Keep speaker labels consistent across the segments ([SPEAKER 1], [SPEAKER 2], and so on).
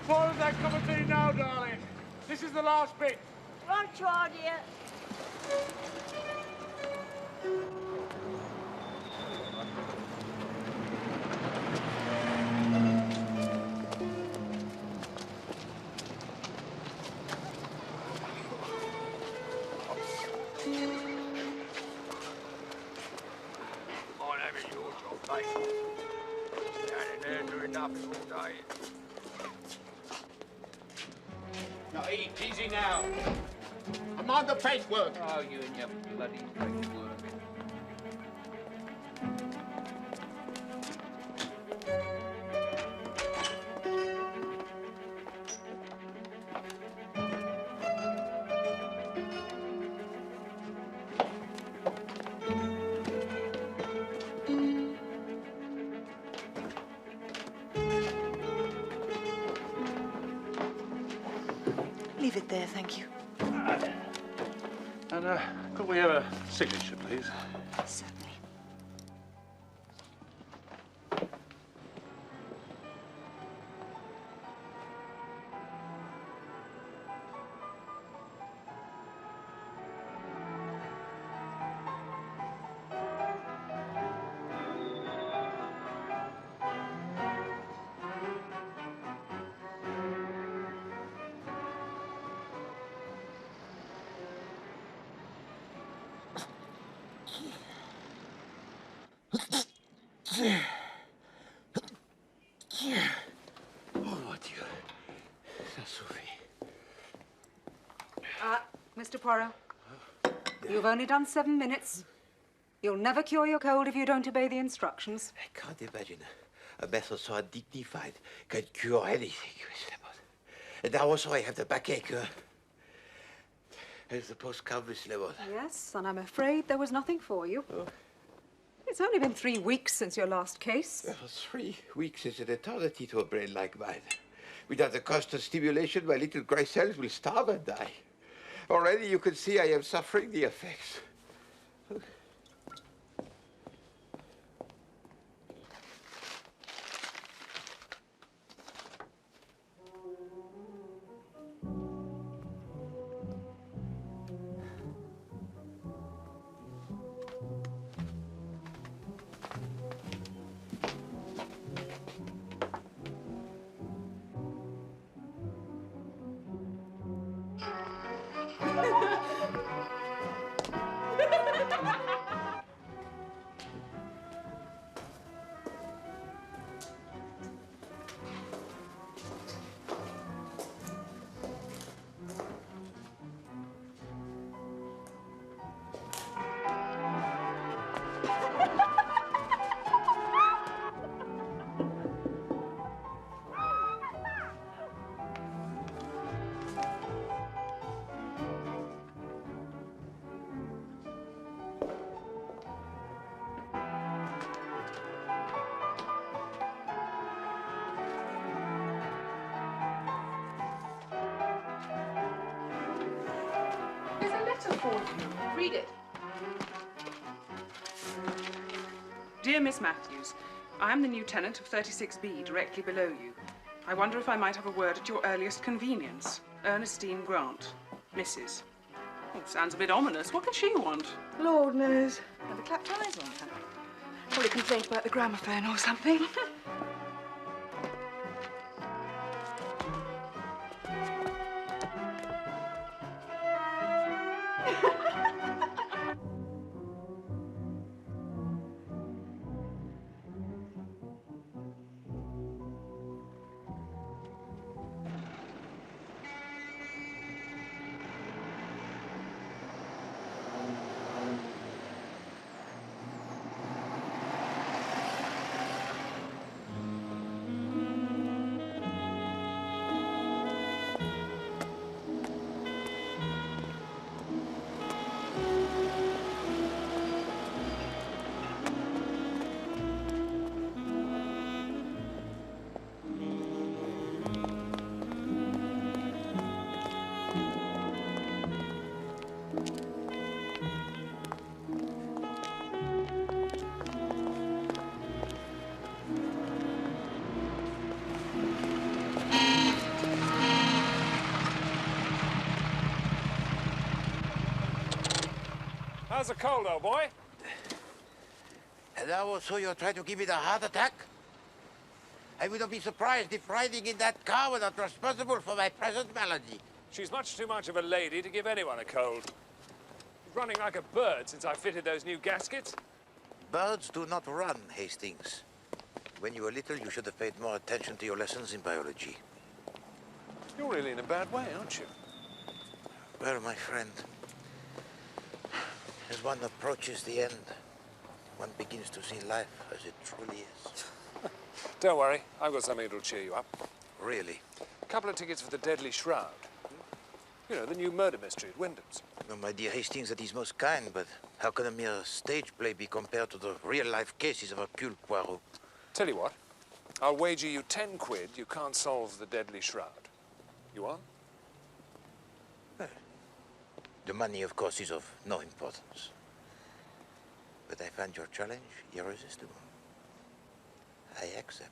[SPEAKER 1] Pour us that cup of tea now, darling. This is the last bit.
[SPEAKER 2] Right, dear.
[SPEAKER 3] I'm having your job, mate. Down in there doing nothing all day.
[SPEAKER 1] Now, easy now. I'm on the paintwork.
[SPEAKER 3] Oh, you and your bloody paintwork.
[SPEAKER 4] Leave it there, thank you.
[SPEAKER 5] And could we have a signature, please?
[SPEAKER 4] Certainly.
[SPEAKER 3] Oh, Dieu. Ça suffit.
[SPEAKER 6] Mr. Poirot, you've only done 7 minutes. You'll never cure your cold if you don't obey the instructions.
[SPEAKER 3] I can't imagine a method so undignified can cure anything. And now also I have the backache. As the post comes level.
[SPEAKER 6] Yes, and I'm afraid there was nothing for you.
[SPEAKER 3] Oh.
[SPEAKER 6] It's only been 3 weeks since your last case.
[SPEAKER 3] 3 weeks is an eternity to a brain like mine. Without the constant stimulation, my little grey cells will starve and die. Already you can see I am suffering the effects.
[SPEAKER 6] Read it. Dear Miss Matthews, I am the new tenant of 36B, directly below you. I wonder if I might have a word at your earliest convenience. Ernestine Grant, Mrs. Oh, sounds a bit ominous. What can she want?
[SPEAKER 4] Lord knows. Have a clapped eyes on her. Probably complained about the gramophone or something.
[SPEAKER 2] How's the cold, old boy?
[SPEAKER 3] And now so you're trying to give me the heart attack? I would not be surprised if riding in that car were not responsible for my present malady.
[SPEAKER 2] She's much too much of a lady to give anyone a cold. She's running like a bird since I fitted those new gaskets.
[SPEAKER 3] Birds do not run, Hastings. When you were little, you should have paid more attention to your lessons in biology.
[SPEAKER 2] You're really in a bad way, aren't you?
[SPEAKER 3] Well, my friend, as one approaches the end, one begins to see life as it truly is.
[SPEAKER 2] Don't worry, I've got something that'll cheer you up.
[SPEAKER 3] Really?
[SPEAKER 2] A couple of tickets for the Deadly Shroud. You know, the new murder mystery at Wyndham's.
[SPEAKER 3] No, my dear Hastings, that is most kind, but how can a mere stage play be compared to the real-life cases of Hercule Poirot?
[SPEAKER 2] Tell you what, I'll wager you 10 quid you can't solve the Deadly Shroud. You on?
[SPEAKER 3] Well, the money, of course, is of no importance. But I find your challenge irresistible. I accept.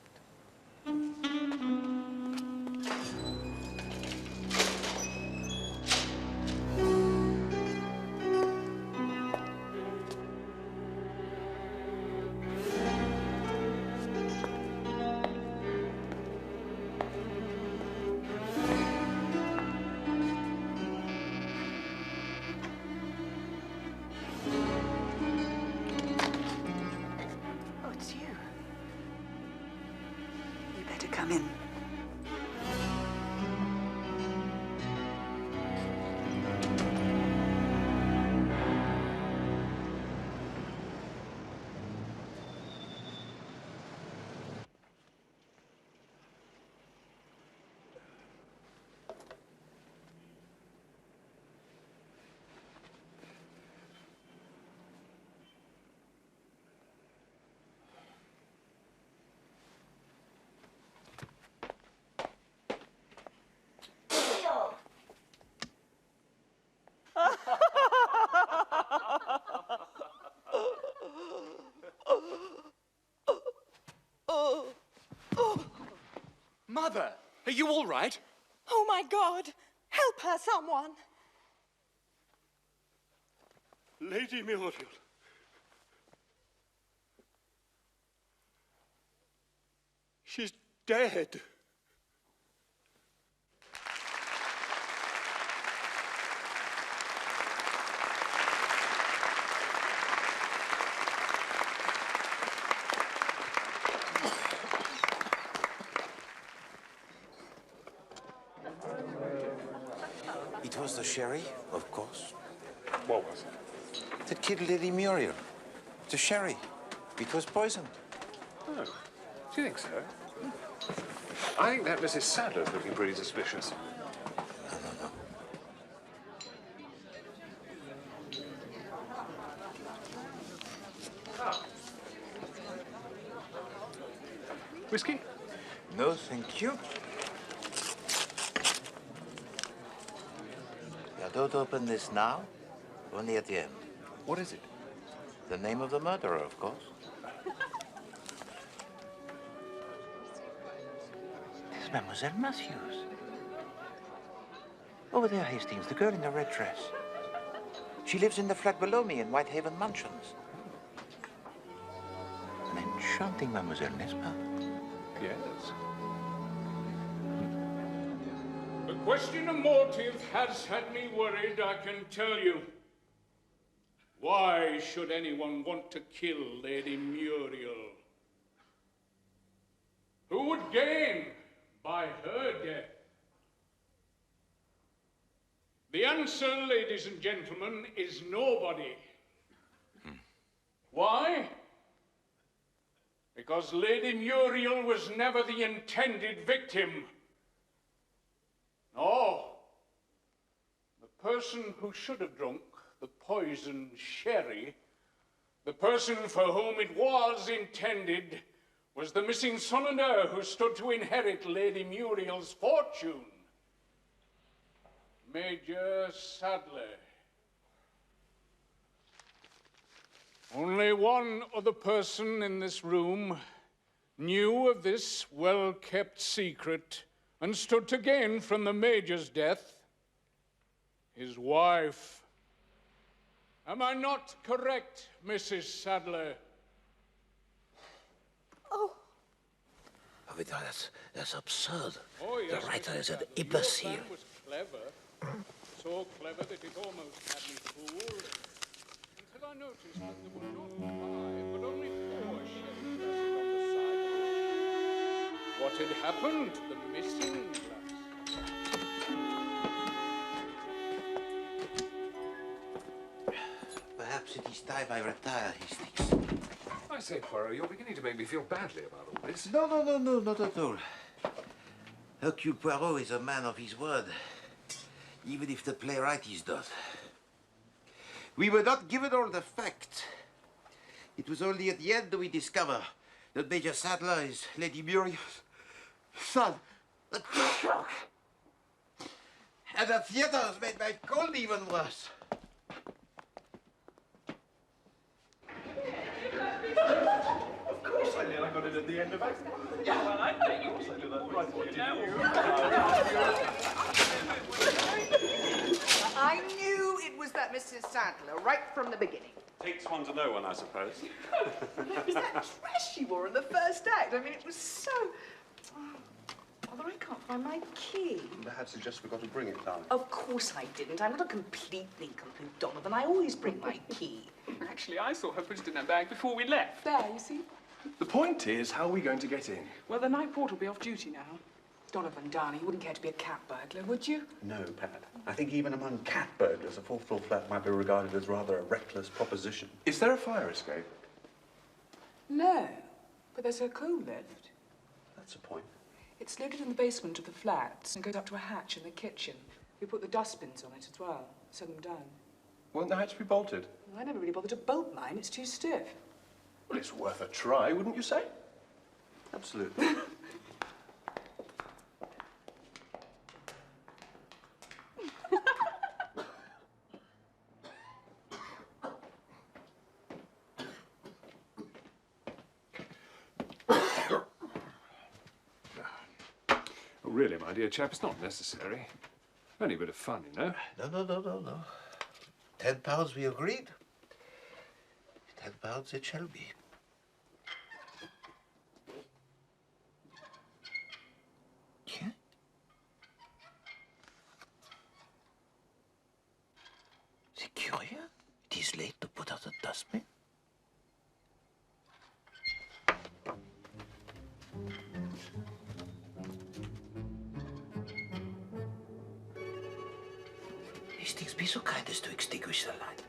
[SPEAKER 4] Oh, it's you. You better come in.
[SPEAKER 7] Mother, are you all right?
[SPEAKER 8] Oh, my God! Help her, someone!
[SPEAKER 5] Lady Muriel. She's dead.
[SPEAKER 3] It was the sherry, of course,
[SPEAKER 2] What was it?
[SPEAKER 3] that killed Lady Muriel. The sherry. It was poisoned.
[SPEAKER 2] Oh, do you think so? I think that Mrs. Sadler's looking pretty suspicious. Whiskey?
[SPEAKER 3] No, thank you. Now, don't open this now, only at the end.
[SPEAKER 2] What is it?
[SPEAKER 3] The name of the murderer, of course. There's Mademoiselle Matthews. Over there, Hastings, the girl in the red dress. She lives in the flat below me in Whitehaven Mansions. An enchanting mademoiselle, n'est-ce pas?
[SPEAKER 2] Yes.
[SPEAKER 1] The question of motive has had me worried, I can tell you. Why should anyone want to kill Lady Muriel? Who would gain by her death? The answer, ladies and gentlemen, is nobody. Why? Because Lady Muriel was never the intended victim. No. The person who should have drunk the poisoned sherry, the person for whom it was intended, was the missing son and heir who stood to inherit Lady Muriel's fortune. Major Sadler. Only one other person in this room knew of this well-kept secret and stood to gain from the Major's death. His wife. Am I not correct, Mrs. Sadler?
[SPEAKER 8] Oh,
[SPEAKER 9] Oh, Victor, that's absurd.
[SPEAKER 1] Oh, yes,
[SPEAKER 9] The writer
[SPEAKER 1] Mrs.
[SPEAKER 9] is an
[SPEAKER 1] Sadler.
[SPEAKER 9] imbecile.
[SPEAKER 1] Your plan was clever. So clever that it almost had me fooled. Until I noticed that there were not 5, but only 4 sherry glasses on the sideboard. What had happened to the missing glass?
[SPEAKER 3] Perhaps it is time I retire, Hastings.
[SPEAKER 2] I say, Poirot, you're beginning to make me feel badly about all this.
[SPEAKER 3] No, not at all. Hercule Poirot is a man of his word, even if the playwright is not. We were not given all the facts. It was only at the end that we discover that Major Sadler is Lady Muriel's son. And the theater has made my cold even worse.
[SPEAKER 10] Of course I did. I got it at the end of it. Yeah, well, I bet you also do that right before
[SPEAKER 11] I knew it was that Mrs. Sadler right from the beginning.
[SPEAKER 10] Takes one to know one, I suppose.
[SPEAKER 11] It was that dress she wore in the first act. I mean, it was so... Although I can't find my key.
[SPEAKER 10] Perhaps you just forgot to bring it, darling.
[SPEAKER 11] Of course I didn't. I'm not a complete nincompoop, Donovan. I always bring my key.
[SPEAKER 6] Actually, I saw her put it in her bag before we left. There, you see?
[SPEAKER 10] The point is, how are we going to get in?
[SPEAKER 6] Well, the night porter will be off duty now. Donovan, darling, you wouldn't care to be a cat burglar, would you?
[SPEAKER 10] No, Pat. I think even among cat burglars, a fourth-floor flat might be regarded as rather a reckless proposition. Is there a fire escape?
[SPEAKER 6] No, but there's a coal lift.
[SPEAKER 10] That's a point.
[SPEAKER 6] It's located in the basement of the flats and goes up to a hatch in the kitchen. We put the dustbins on it as well, set them down.
[SPEAKER 10] Won't the hatch be bolted?
[SPEAKER 6] I never really bothered to bolt mine. It's too stiff.
[SPEAKER 10] Well, it's worth a try, wouldn't you say? Absolutely.
[SPEAKER 2] Really, my dear chap, it's not necessary. Only a bit of fun, you know.
[SPEAKER 3] No. £10 we agreed. £10 it shall be. Tiens. C'est curieux. It is late to put out the dustbin. Hastings, be so kind as to extinguish the light.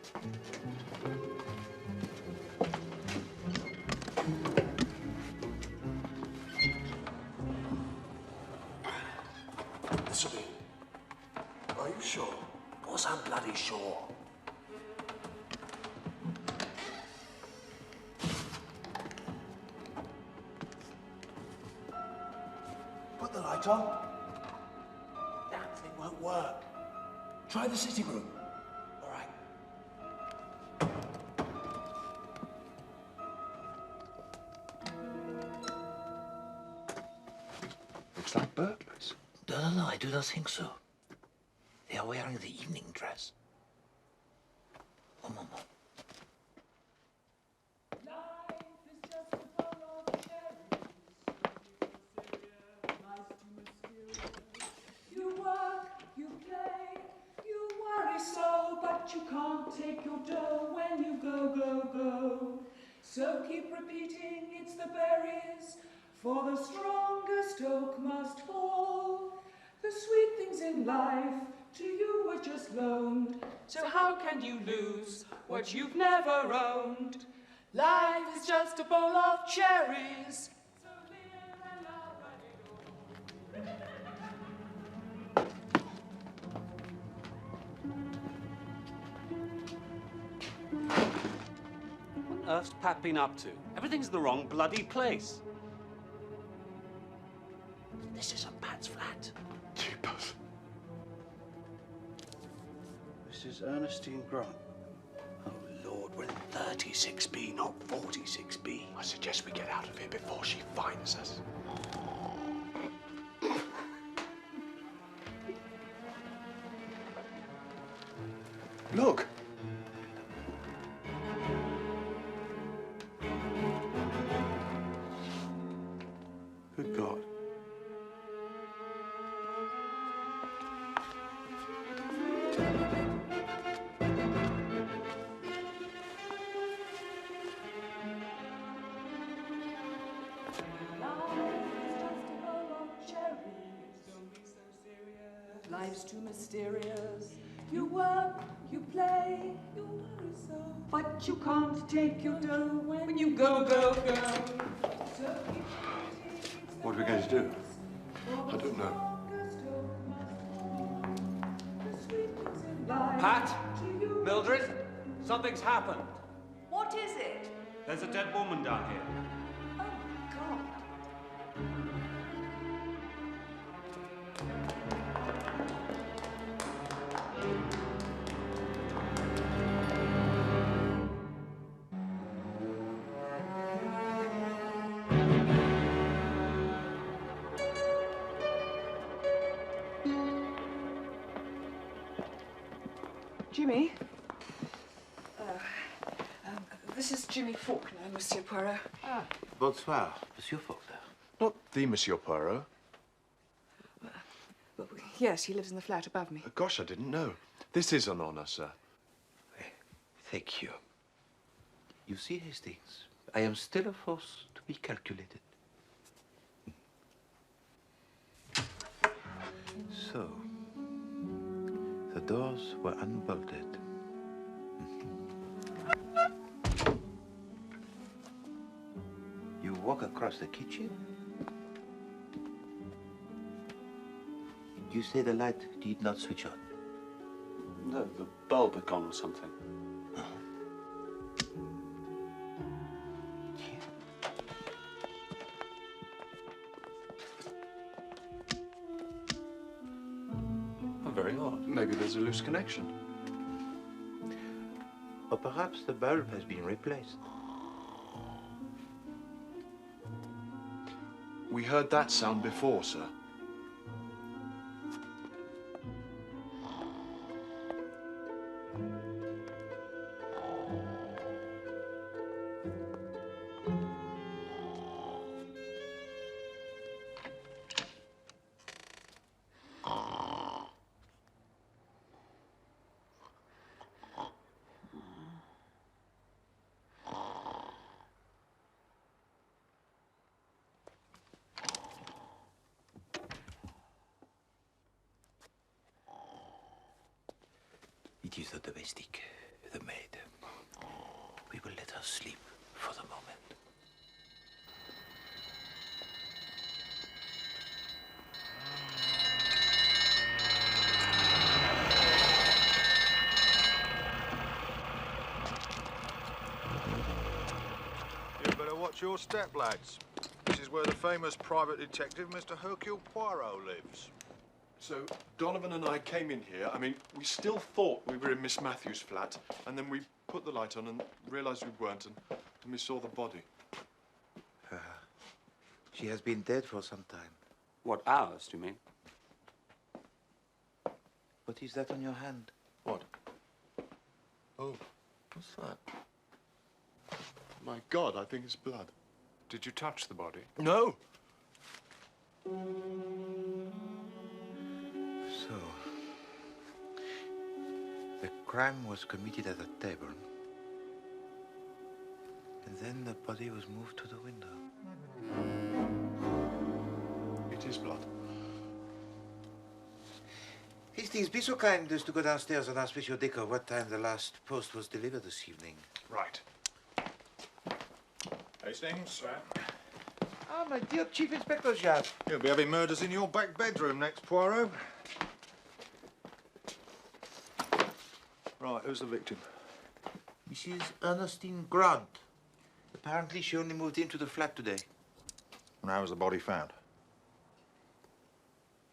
[SPEAKER 10] This'll be. Are you sure? Of course I'm bloody sure. Put the light on. Damn thing won't work. Try the sitting room. All right.
[SPEAKER 2] Looks like burglars.
[SPEAKER 3] No, I do not think so. They are wearing the evening dress. One moment.
[SPEAKER 12] You work, you play, you worry so, but you can't take your dough when you go. So keep repeating, it's the berries, for the strongest oak must fall. The sweet things in life to you were just loaned, so how can you lose what you've never owned? Life is just a bowl of cherries. So live and love and
[SPEAKER 13] What on earth's Pat been up to? Everything's in the wrong bloody place.
[SPEAKER 9] This isn't Pat's flat.
[SPEAKER 10] Jeepers.
[SPEAKER 5] Mrs. Ernestine Grant.
[SPEAKER 10] Oh, Lord, we're in 36B, not 46B. I suggest we get out of here before she finds us. Look!
[SPEAKER 12] Life's too mysterious. You work, you play, you worry so, but you can't take your dough when you go, go, go. So
[SPEAKER 10] What are we going to do? I don't know.
[SPEAKER 13] Pat? Mildred? Something's happened.
[SPEAKER 11] What is it?
[SPEAKER 13] There's a dead woman down here.
[SPEAKER 11] Oh, my God.
[SPEAKER 4] Jimmy? This is Jimmy Faulkner, Monsieur Poirot.
[SPEAKER 3] Ah. Bonsoir, Monsieur Faulkner.
[SPEAKER 10] Not the Monsieur Poirot.
[SPEAKER 4] Well, yes, he lives in the flat above me.
[SPEAKER 10] Gosh, I didn't know. This is an honor, sir.
[SPEAKER 3] Thank you. You see, Hastings, I am still a force to be calculated. So, the doors were unbolted. You walk across the kitchen. You say the light did not switch on.
[SPEAKER 13] No, the bulb had gone or something.
[SPEAKER 10] Very odd. Maybe there's a loose connection.
[SPEAKER 3] Or perhaps the bulb has been replaced.
[SPEAKER 10] We heard that sound before, sir.
[SPEAKER 3] It is the domestic, the maid. We will let her sleep for the moment.
[SPEAKER 14] You better watch your step, lads. This is where the famous private detective, Mr. Hercule Poirot, lives.
[SPEAKER 10] So, Donovan and I came in here. I mean, we still thought we were in Miss Matthews' flat, and then we put the light on and realised we weren't, and we saw the body.
[SPEAKER 3] She has been dead for some time.
[SPEAKER 13] What, hours, do you mean?
[SPEAKER 3] What is that on your hand?
[SPEAKER 10] What? Oh, what's that? My God, I think it's blood.
[SPEAKER 2] Did you touch the body?
[SPEAKER 10] No.
[SPEAKER 3] So, the crime was committed at a table, and then the body was moved to the window.
[SPEAKER 10] It is blood.
[SPEAKER 3] Hastings, be so kind as to go downstairs and ask Monsieur Dicker what time the last post was delivered this evening.
[SPEAKER 10] Right.
[SPEAKER 14] Hastings?
[SPEAKER 3] Ah, my dear Chief Inspector Jaff.
[SPEAKER 14] You'll be having murders in your back bedroom next, Poirot. Right, who's the victim?
[SPEAKER 3] Mrs. Ernestine Grant. Apparently, she only moved into the flat today.
[SPEAKER 14] And how was the body found?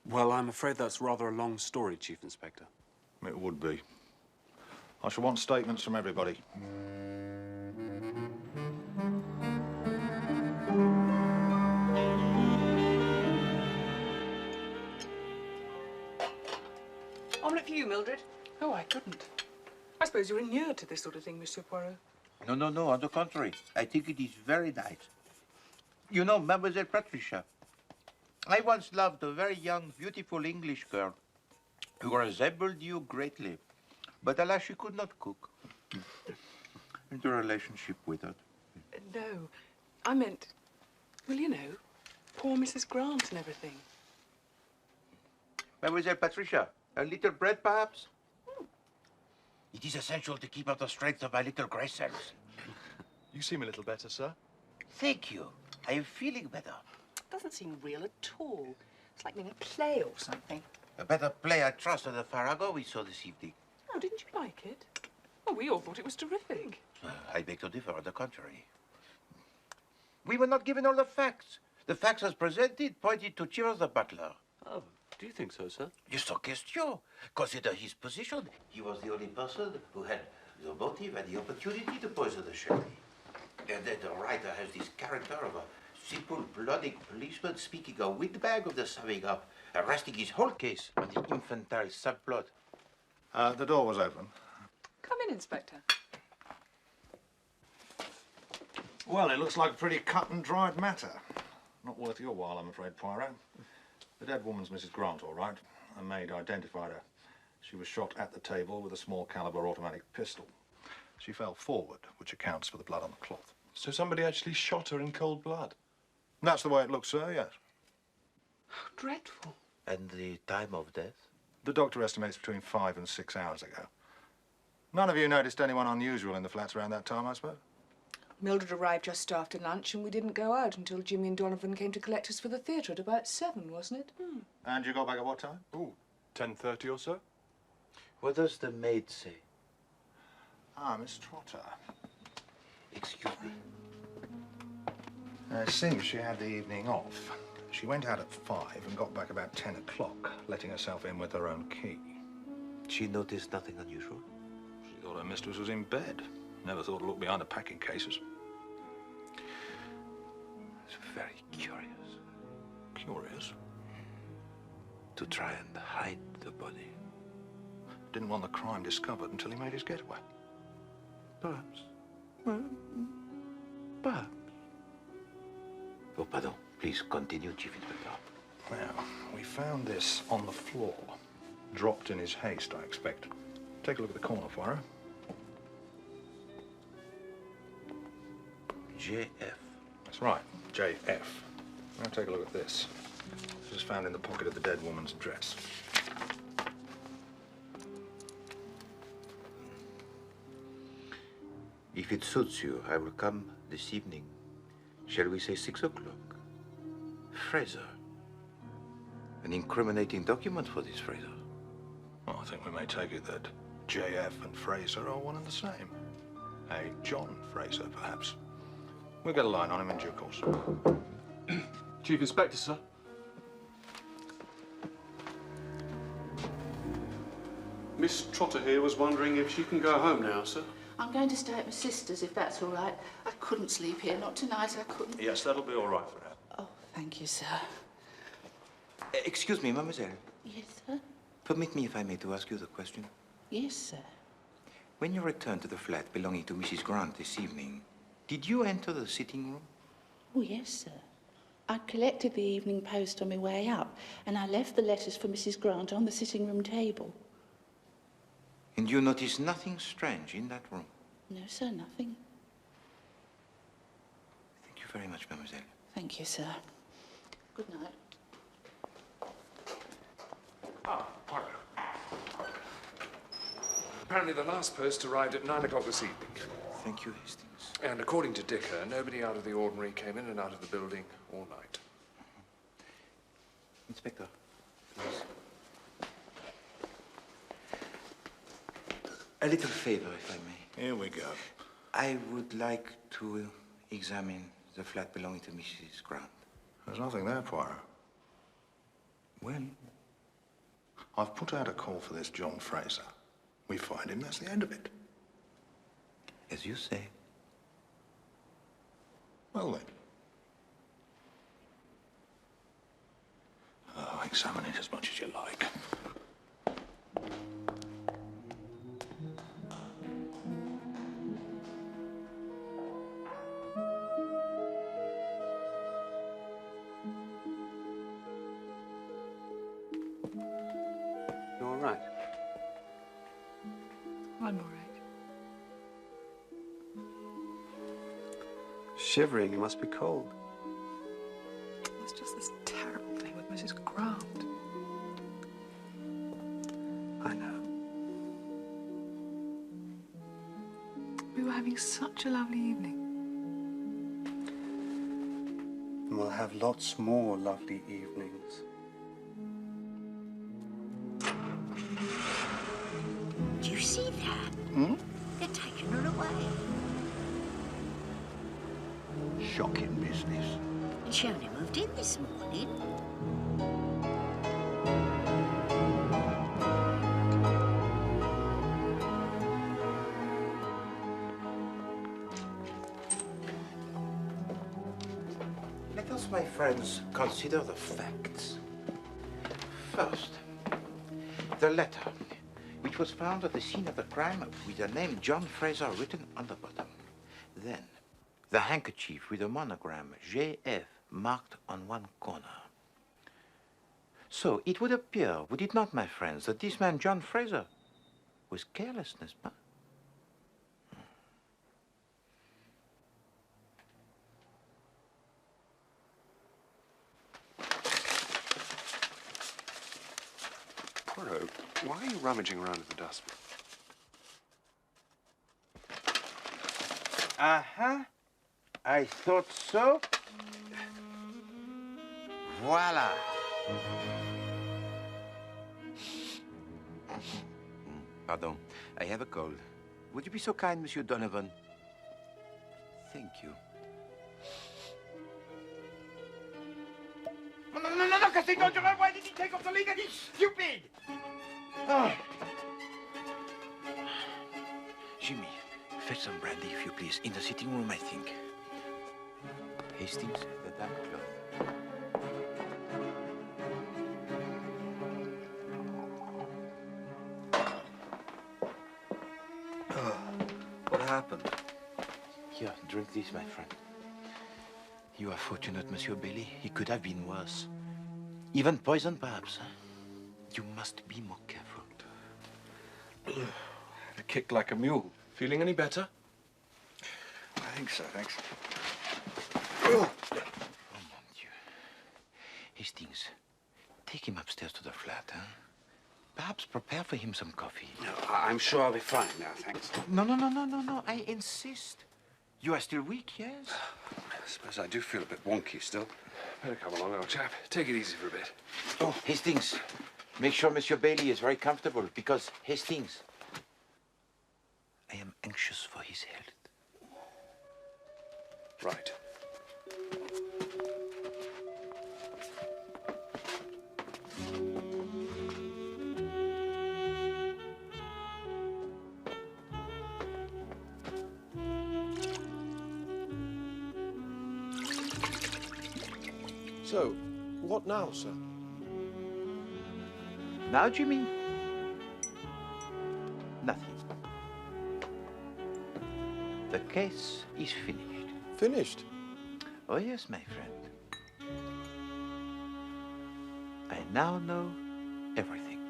[SPEAKER 13] Well, I'm afraid that's rather a long story, Chief Inspector.
[SPEAKER 14] It would be. I shall want statements from everybody.
[SPEAKER 11] Omelette for you, Mildred.
[SPEAKER 6] Oh, I couldn't. I suppose you're inured to this sort of thing, Monsieur Poirot.
[SPEAKER 3] No, no, no. On the contrary, I think it is very nice. You know, Mademoiselle Patricia, I once loved a very young, beautiful English girl who resembled you greatly. But alas, she could not cook. And the relationship withered.
[SPEAKER 6] No, I meant, well, you know, poor Mrs. Grant and everything.
[SPEAKER 3] Mademoiselle Patricia, a little bread, perhaps? It is essential to keep up the strength of my little grey cells.
[SPEAKER 10] You seem a little better, sir.
[SPEAKER 3] Thank you. I am feeling better.
[SPEAKER 11] Doesn't seem real at all. It's like being a play or something.
[SPEAKER 3] A better play, I trust, than the Farrago we saw this evening.
[SPEAKER 6] Oh, didn't you like it? Oh, we all thought it was terrific.
[SPEAKER 3] I beg to differ, on the contrary. We were not given all the facts. The facts as presented pointed to Cheers the butler.
[SPEAKER 13] Oh, do you think so, sir?
[SPEAKER 3] Just a question. Consider his position. He was the only person who had the motive and the opportunity to poison the sherry. And then the writer has this character of a simple, bloody policeman speaking a windbag of the summing up, resting his whole case on the infantile subplot.
[SPEAKER 14] The door was open.
[SPEAKER 6] Come in, Inspector.
[SPEAKER 14] Well, it looks like a pretty cut and dried matter. Not worth your while, I'm afraid, Poirot. The dead woman's Mrs. Grant, all right. A maid identified her. She was shot at the table with a small caliber automatic pistol. She fell forward, which accounts for the blood on the cloth.
[SPEAKER 10] So somebody actually shot her in cold blood?
[SPEAKER 14] That's the way it looks, sir, yes.
[SPEAKER 6] How dreadful.
[SPEAKER 3] And the time of death?
[SPEAKER 14] The doctor estimates between 5 and 6 hours ago. None of you noticed anyone unusual in the flats around that time, I suppose?
[SPEAKER 4] Mildred arrived just after lunch, and we didn't go out until Jimmy and Donovan came to collect us for the theatre at about 7, wasn't it?
[SPEAKER 14] And you got back at what time?
[SPEAKER 10] Ooh, 10:30 or so?
[SPEAKER 3] What does the maid say?
[SPEAKER 14] Ah, Miss Trotter.
[SPEAKER 3] Excuse me.
[SPEAKER 14] It seems she had the evening off. She went out at 5 and got back about 10 o'clock, letting herself in with her own key.
[SPEAKER 3] She noticed nothing unusual?
[SPEAKER 14] She thought her mistress was in bed. Never thought to look behind the packing cases.
[SPEAKER 3] It's very curious.
[SPEAKER 14] Curious?
[SPEAKER 3] To try and hide the body.
[SPEAKER 14] Didn't want the crime discovered until he made his getaway.
[SPEAKER 3] Perhaps. Well, perhaps. Oh, pardon. Please continue, Chief Inspector.
[SPEAKER 14] Now, we found this on the floor. Dropped in his haste, I expect. Take a look at the corner, Poirot.
[SPEAKER 3] JF.
[SPEAKER 14] That's right, JF. Now take a look at this. This was found in the pocket of the dead woman's dress.
[SPEAKER 3] If it suits you, I will come this evening. Shall we say 6 o'clock? Fraser. An incriminating document for this Fraser.
[SPEAKER 14] Well, I think we may take it that JF and Fraser are one and the same. A John Fraser, perhaps. We'll get a line on him in due course.
[SPEAKER 10] Chief Inspector, sir.
[SPEAKER 5] Miss Trotter here was wondering if she can go home now, sir.
[SPEAKER 9] I'm going to stay at my sister's, if that's all right. I couldn't sleep here. Not tonight, I couldn't.
[SPEAKER 14] Yes, that'll be all right for her.
[SPEAKER 9] Oh, thank you, sir.
[SPEAKER 3] Excuse me, mademoiselle.
[SPEAKER 9] Yes, sir?
[SPEAKER 3] Permit me, if I may, to ask you the question.
[SPEAKER 9] Yes, sir.
[SPEAKER 3] When you returned to the flat belonging to Mrs. Grant this evening, did you enter the sitting room?
[SPEAKER 9] Oh, yes, sir. I collected the Evening Post on my way up, and I left the letters for Mrs. Grant on the sitting room table.
[SPEAKER 3] And you noticed nothing strange in that room?
[SPEAKER 9] No, sir, nothing.
[SPEAKER 3] Thank you very much, mademoiselle.
[SPEAKER 9] Thank you, sir. Good night.
[SPEAKER 2] Ah, Poirot. Apparently the last post arrived at 9 o'clock this evening.
[SPEAKER 3] Thank you, Hastings.
[SPEAKER 2] And according to Dicker, nobody out of the ordinary came in and out of the building all night.
[SPEAKER 3] Inspector, please. A little favor, if I may.
[SPEAKER 14] Here we go.
[SPEAKER 3] I would like to examine the flat belonging to Mrs. Grant.
[SPEAKER 14] There's nothing there, Poirot.
[SPEAKER 3] Well?
[SPEAKER 14] I've put out a call for this John Fraser. We find him, that's the end of it.
[SPEAKER 3] As you say.
[SPEAKER 14] Well, then. Oh, examine it as much as you like.
[SPEAKER 13] You all right?
[SPEAKER 4] I'm all right.
[SPEAKER 13] Shivering, you must be cold.
[SPEAKER 4] It's just this terrible thing with Mrs. Grant.
[SPEAKER 11] having such a lovely evening.
[SPEAKER 15] And we'll have lots more lovely evenings.
[SPEAKER 16] Do you see that?
[SPEAKER 15] Hmm?
[SPEAKER 16] They're taking her away.
[SPEAKER 15] Shocking business.
[SPEAKER 16] And she only moved in this morning.
[SPEAKER 3] Let us, my friends, consider the facts. First, the letter, which was found at the scene of the crime with the name John Fraser written on the bottom. Then, the handkerchief with the monogram JF marked on one corner. So, it would appear, would it not, my friends, that this man, John Fraser, was careless, n'est-ce pas?
[SPEAKER 5] Poirot, why are you rummaging around in the dustbin?
[SPEAKER 3] Uh-huh. I thought so. Voila. Pardon, I have a cold. Would you be so kind, Monsieur Donovan? Thank you. No, Cassie, don't you know? Why did he take off the lid? He's stupid! Oh. Jimmy, fetch some brandy, if you please. In the sitting room, I think. Hastings, the damp cloth.
[SPEAKER 14] What happened?
[SPEAKER 3] Here, drink this, my friend. You are fortunate, Monsieur Bailey. It could have been worse. Even poison, perhaps. You must be more careful.
[SPEAKER 14] A kick like a mule.
[SPEAKER 5] Feeling any better?
[SPEAKER 14] I think so, thanks.
[SPEAKER 3] Oh, mon Dieu. Hastings, take him upstairs to the flat, huh? Perhaps prepare for him some coffee.
[SPEAKER 13] No, I'm sure I'll be fine now, thanks.
[SPEAKER 3] No. I insist. You are still weak, yes?
[SPEAKER 13] I suppose I do feel a bit wonky still.
[SPEAKER 5] Better come along, old chap. Take it easy for a bit.
[SPEAKER 3] Oh, Hastings, make sure Monsieur Bailey is very comfortable, because, Hastings, I am anxious for his health.
[SPEAKER 5] Right. So, what now, sir?
[SPEAKER 3] Now, Jimmy? Nothing. The case is finished.
[SPEAKER 5] Finished?
[SPEAKER 3] Oh, yes, my friend. I now know everything.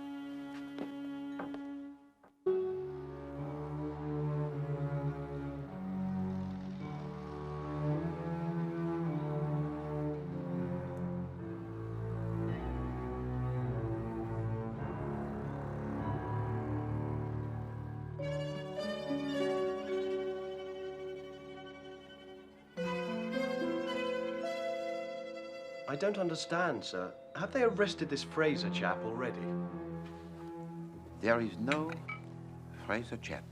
[SPEAKER 5] I don't understand, sir. Have they arrested this Fraser chap already?
[SPEAKER 3] There is no Fraser chap.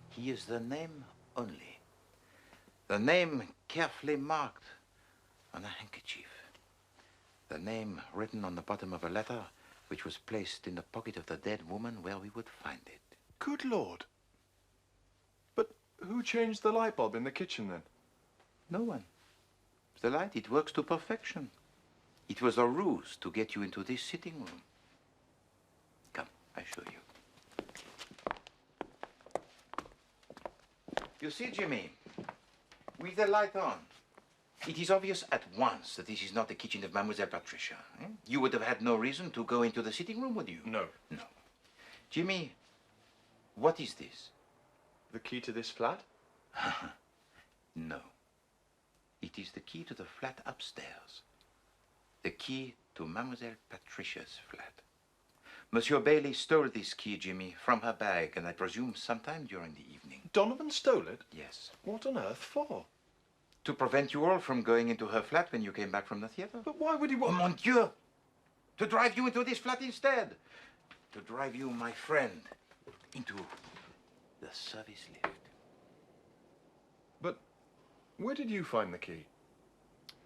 [SPEAKER 3] He is the name only. The name carefully marked on a handkerchief. The name written on the bottom of a letter which was placed in the pocket of the dead woman where we would find it.
[SPEAKER 10] Good Lord. But who changed the light bulb in the kitchen then?
[SPEAKER 3] No one. The light, it works to perfection. It was a ruse to get you into this sitting room. Come, I show you. You see, Jimmy, with the light on, it is obvious at once that this is not the kitchen of Mademoiselle Patricia. Eh? You would have had no reason to go into the sitting room, would you?
[SPEAKER 10] No.
[SPEAKER 3] No. Jimmy, what is this?
[SPEAKER 10] The key to this flat?
[SPEAKER 3] No. It is the key to the flat upstairs. The key to Mademoiselle Patricia's flat. Monsieur Bailey stole this key, Jimmy, from her bag, and I presume sometime during the evening.
[SPEAKER 10] Donovan stole it?
[SPEAKER 3] Yes.
[SPEAKER 10] What on earth for?
[SPEAKER 3] To prevent you all from going into her flat when you came back from the theatre.
[SPEAKER 10] But why would he want...
[SPEAKER 3] Oh, mon Dieu! To drive you into this flat instead. To drive you, my friend, into the service lift.
[SPEAKER 10] But where did you find the key?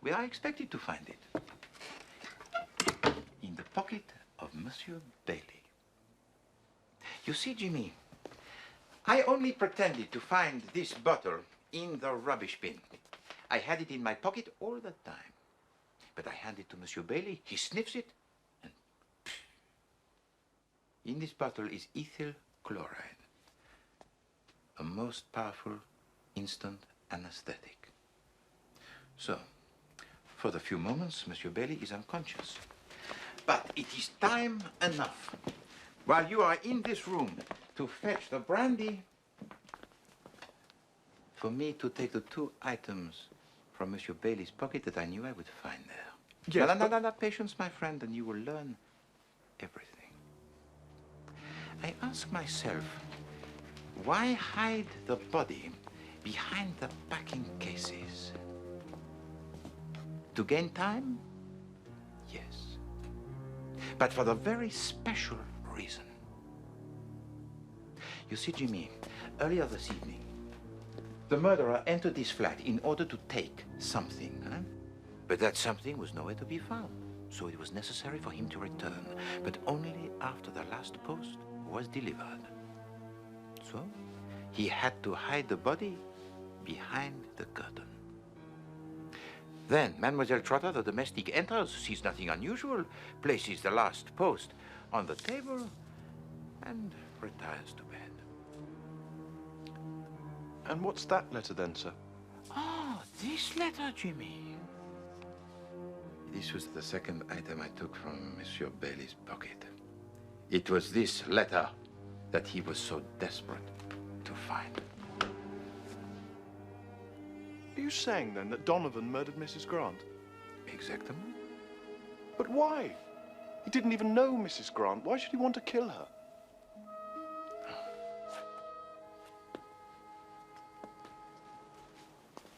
[SPEAKER 3] Where I expected to find it. In the pocket of Monsieur Bailey. You see, Jimmy, I only pretended to find this bottle in the rubbish bin. I had it in my pocket all the time. But I hand it to Monsieur Bailey, he sniffs it, and pff. In this bottle is ethyl chloride, a most powerful instant anesthetic. So, for the few moments, Monsieur Bailey is unconscious. But it is time enough, while you are in this room, to fetch the brandy, for me to take the 2 items from Monsieur Bailey's pocket that I knew I would find there.
[SPEAKER 10] Yes,
[SPEAKER 3] No, patience, my friend, and you will learn everything. I ask myself, why hide the body behind the packing cases? To gain time? Yes. But for the very special reason. You see, Jimmy, earlier this evening, the murderer entered this flat in order to take something, huh? But that something was nowhere to be found. So it was necessary for him to return, but only after the last post was delivered. So he had to hide the body behind the curtain. Then Mademoiselle Trotter, the domestic, enters, sees nothing unusual, places the last post on the table, and retires to bed.
[SPEAKER 10] And what's that letter then, sir?
[SPEAKER 3] Oh, this letter, Jimmy. This was the second item I took from Monsieur Bailey's pocket. It was this letter that he was so desperate to find.
[SPEAKER 10] Are you saying, then, that Donovan murdered Mrs. Grant?
[SPEAKER 3] Exactly.
[SPEAKER 10] But why? He didn't even know Mrs. Grant. Why should he want to kill her?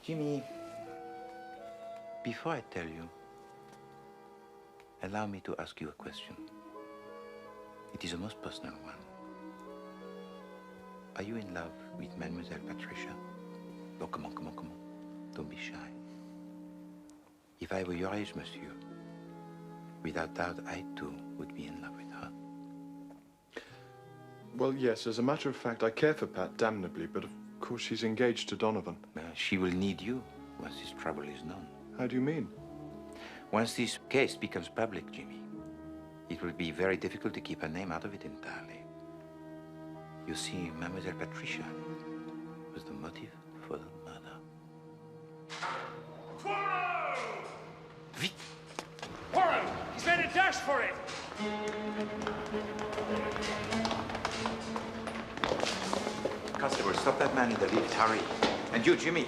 [SPEAKER 3] Jimmy, before I tell you, allow me to ask you a question. It is a most personal one. Are you in love with Mademoiselle Patricia? Oh, come on. Don't be shy. If I were your age, monsieur, without doubt, I too would be in love with her.
[SPEAKER 10] Well, yes, as a matter of fact, I care for Pat damnably, but of course she's engaged to Donovan.
[SPEAKER 3] She will need you once this trouble is known.
[SPEAKER 10] How do you mean?
[SPEAKER 3] Once this case becomes public, Jimmy, it will be very difficult to keep her name out of it entirely. You see, Mademoiselle Patricia was the motive for the murder.
[SPEAKER 2] Poirot!
[SPEAKER 3] Vite!
[SPEAKER 2] Poirot! He's made a dash for it!
[SPEAKER 3] Constable, stop that man in the lift, hurry. And you, Jimmy.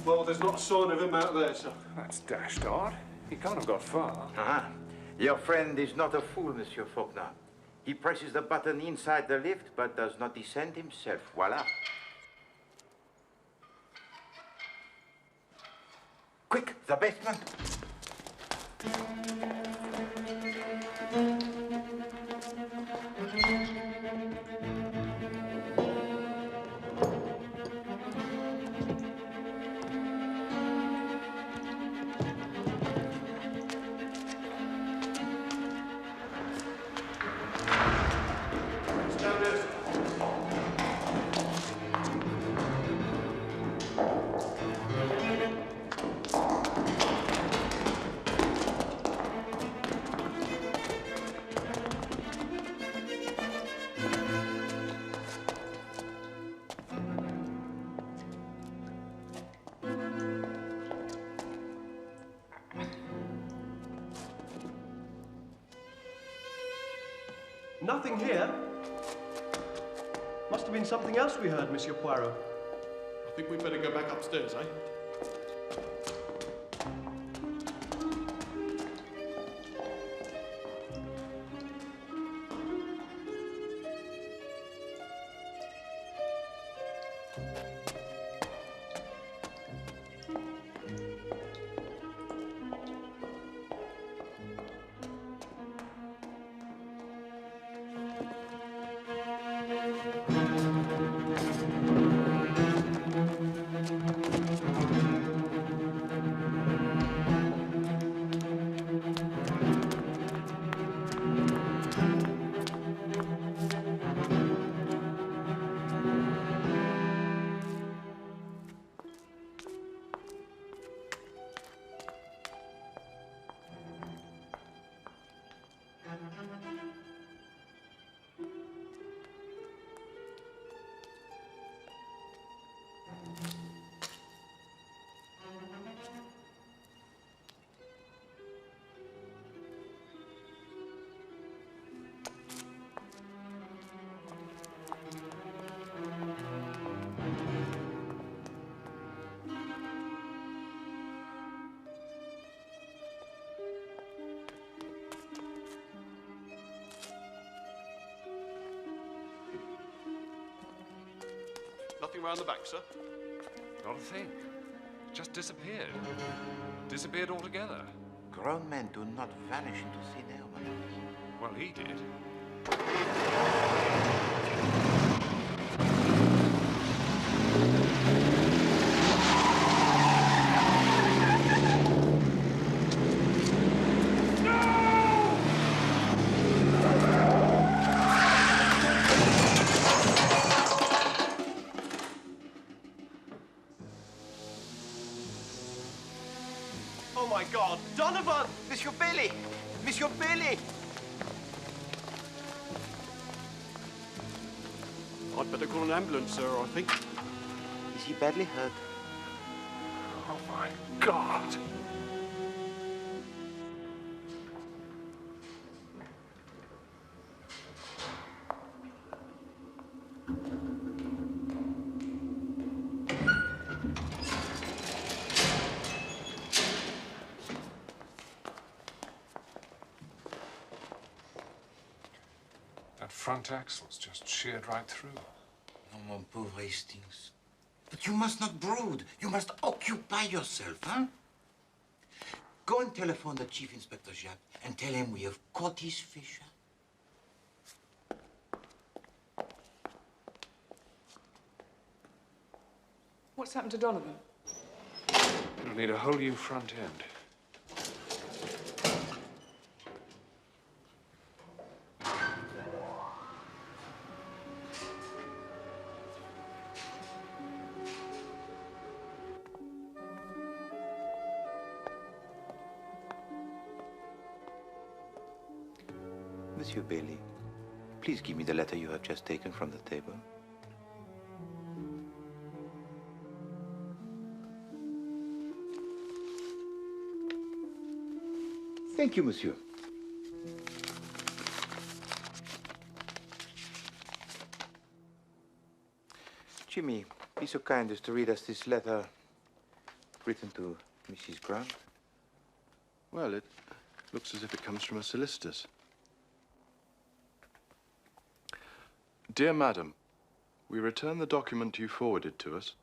[SPEAKER 5] Well, there's not a sign of him out there, sir.
[SPEAKER 2] That's dashed odd. He can't have got far.
[SPEAKER 3] Your friend is not a fool, Monsieur Faulkner. He presses the button inside the lift, but does not descend himself. Voila. Quick, the basement.
[SPEAKER 17] Nothing here. Must have been something else we heard, Monsieur Poirot.
[SPEAKER 10] I think we'd better go back upstairs, eh? Nothing round the back, sir?
[SPEAKER 2] Not a thing. Just disappeared. Disappeared altogether.
[SPEAKER 3] Grown men do not vanish into thin air, my lord.
[SPEAKER 2] Well, he did.
[SPEAKER 17] Oh my God, Donovan!
[SPEAKER 3] Monsieur Bailey! Monsieur Bailey!
[SPEAKER 10] I'd better call an ambulance, sir, I think.
[SPEAKER 3] Is he badly hurt?
[SPEAKER 10] Oh my God!
[SPEAKER 2] That front axle's just sheared right through.
[SPEAKER 3] Oh, mon pauvre Hastings. But you must not brood. You must occupy yourself, huh? Go and telephone the Chief Inspector Jacques and tell him we have caught his fisher.
[SPEAKER 4] What's happened to Donovan?
[SPEAKER 2] It'll need a whole new front end.
[SPEAKER 3] Monsieur Bailey, please give me the letter you have just taken from the table. Thank you, monsieur. Jimmy, be so kind as to read us this letter written to Mrs. Grant.
[SPEAKER 10] Well, it looks as if it comes from a solicitor's. Dear Madam, we return the document you forwarded to us.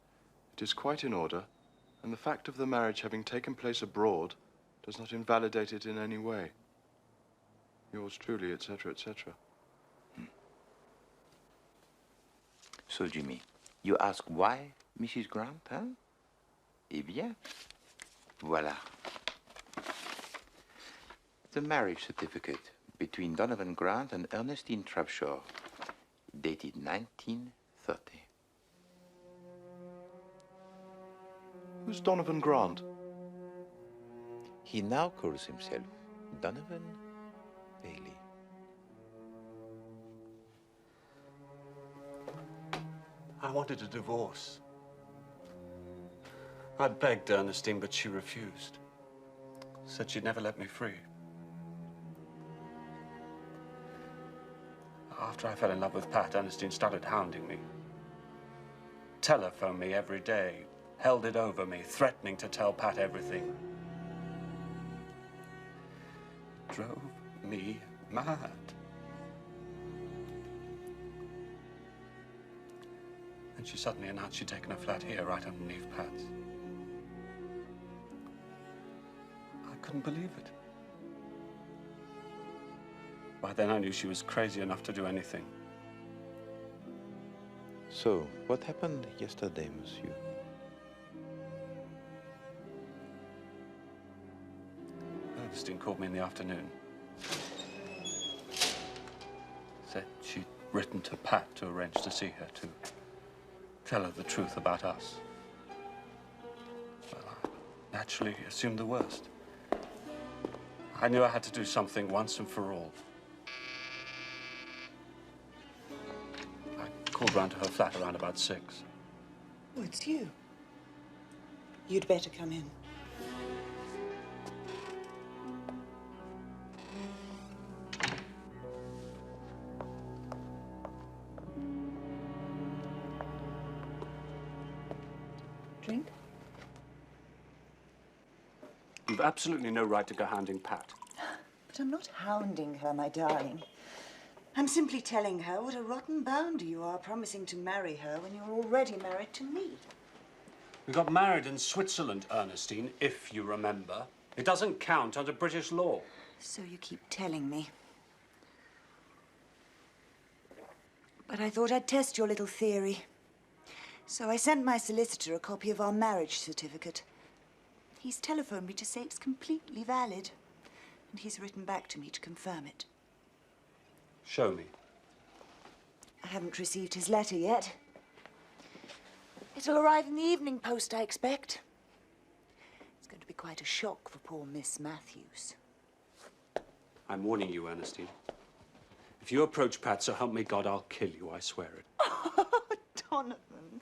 [SPEAKER 10] It is quite in order, And the fact of the marriage having taken place abroad does not invalidate it in any way. Yours truly, etc., etc.
[SPEAKER 3] So, Jimmy, you ask why Mrs. Grant, hein? Eh bien, voilà. The marriage certificate between Donovan Grant and Ernestine Trapshaw, dated 1930.
[SPEAKER 10] Who's Donovan Grant?
[SPEAKER 3] He now calls himself Donovan Bailey.
[SPEAKER 13] I wanted a divorce. I begged Ernestine, but she refused. Said she'd never let me free. After I fell in love with Pat, Ernestine started hounding me. Telephoned me every day, held it over me, threatening to tell Pat everything. Drove me mad. And she suddenly announced she'd taken a flat here, right underneath Pat's. I couldn't believe it. By then I knew she was crazy enough to do anything.
[SPEAKER 3] So, what happened yesterday, monsieur?
[SPEAKER 13] Ernestine called me in the afternoon. Said she'd written to Pat to arrange to see her, to tell her the truth about us. Well, I naturally assumed the worst. I knew I had to do something once and for all. I called round to her flat around about 6.
[SPEAKER 8] Oh, it's you. You'd better come in. Drink?
[SPEAKER 13] You've absolutely no right to go hounding Pat.
[SPEAKER 8] But I'm not hounding her, my darling. I'm simply telling her what a rotten bounder you are, promising to marry her when you're already married to me.
[SPEAKER 13] We got married in Switzerland, Ernestine, if you remember. It doesn't count under British law.
[SPEAKER 8] So you keep telling me. But I thought I'd test your little theory. So I sent my solicitor a copy of our marriage certificate. He's telephoned me to say it's completely valid. And he's written back to me to confirm it.
[SPEAKER 13] Show me.
[SPEAKER 8] I haven't received his letter yet. It'll arrive in the evening post, I expect. It's going to be quite a shock for poor Miss Matthews.
[SPEAKER 13] I'm warning you, Ernestine. If you approach Pat, so help me God, I'll kill you, I swear it.
[SPEAKER 8] Oh, Donovan.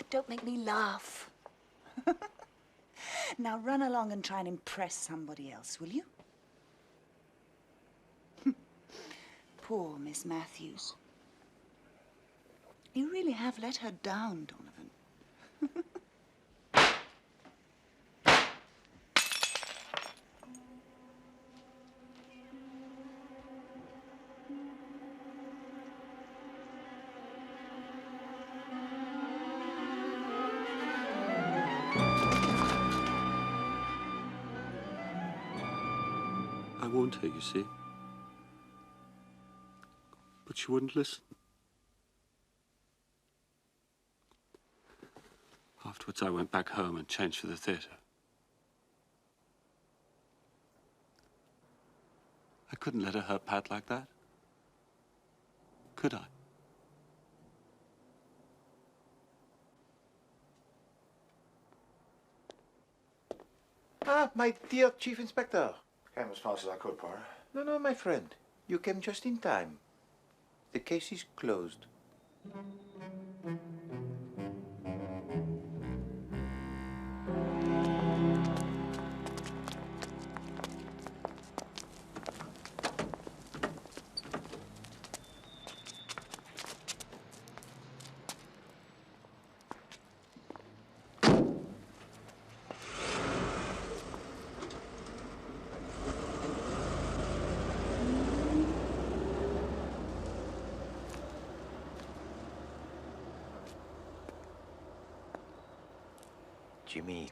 [SPEAKER 8] Don't make me laugh. Now run along and try and impress somebody else, will you? Poor Miss Matthews. You really have let her down, Donovan.
[SPEAKER 13] I warned her, you see. But she wouldn't listen. Afterwards, I went back home and changed for the theatre. I couldn't let her hurt Pat like that. Could I?
[SPEAKER 3] Ah, my dear Chief Inspector.
[SPEAKER 14] Came as fast as I could, Poirot.
[SPEAKER 3] No, my friend. You came just in time. The case is closed. Jimmy,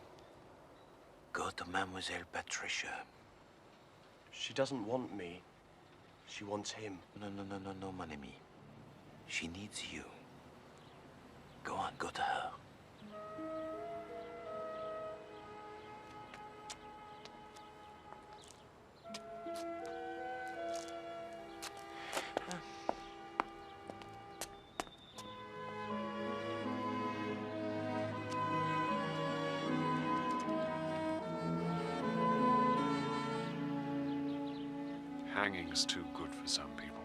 [SPEAKER 3] go to Mademoiselle Patricia.
[SPEAKER 17] She doesn't want me. She wants him.
[SPEAKER 3] No, mon ami. She needs you. Go on, go to her.
[SPEAKER 18] Hanging's too good for some people.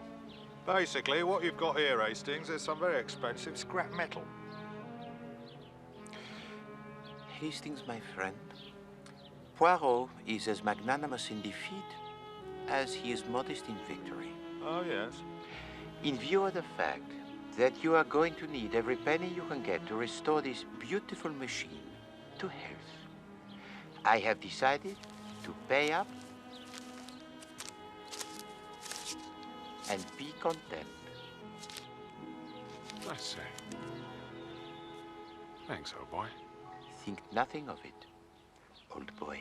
[SPEAKER 14] Basically, what you've got here, Hastings, is some very expensive scrap metal.
[SPEAKER 3] Hastings, my friend, Poirot is as magnanimous in defeat as he is modest in victory.
[SPEAKER 14] Oh, yes.
[SPEAKER 3] In view of the fact that you are going to need every penny you can get to restore this beautiful machine to health, I have decided to pay up and be content.
[SPEAKER 18] I say. Thanks, old boy.
[SPEAKER 3] Think nothing of it, old boy.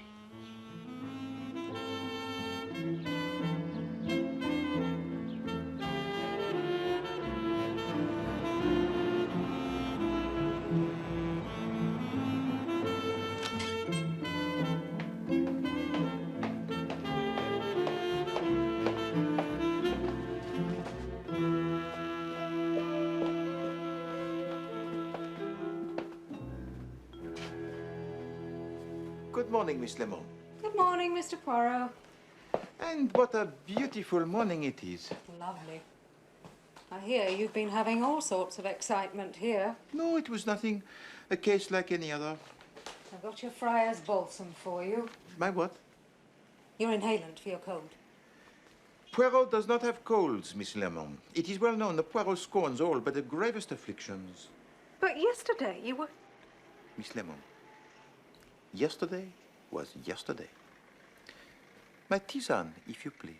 [SPEAKER 3] Good morning, Miss Lemon.
[SPEAKER 19] Good morning, Mr. Poirot.
[SPEAKER 3] And what a beautiful morning it is.
[SPEAKER 19] Lovely. I hear you've been having all sorts of excitement here.
[SPEAKER 3] No, it was nothing. A case like any other.
[SPEAKER 19] I've got your friar's balsam for you.
[SPEAKER 3] My what?
[SPEAKER 19] Your inhalant for your cold.
[SPEAKER 3] Poirot does not have colds, Miss Lemon. It is well known that Poirot scorns all but the gravest afflictions.
[SPEAKER 19] But yesterday you were...
[SPEAKER 3] Miss Lemon, yesterday was yesterday. My tisane, if you please.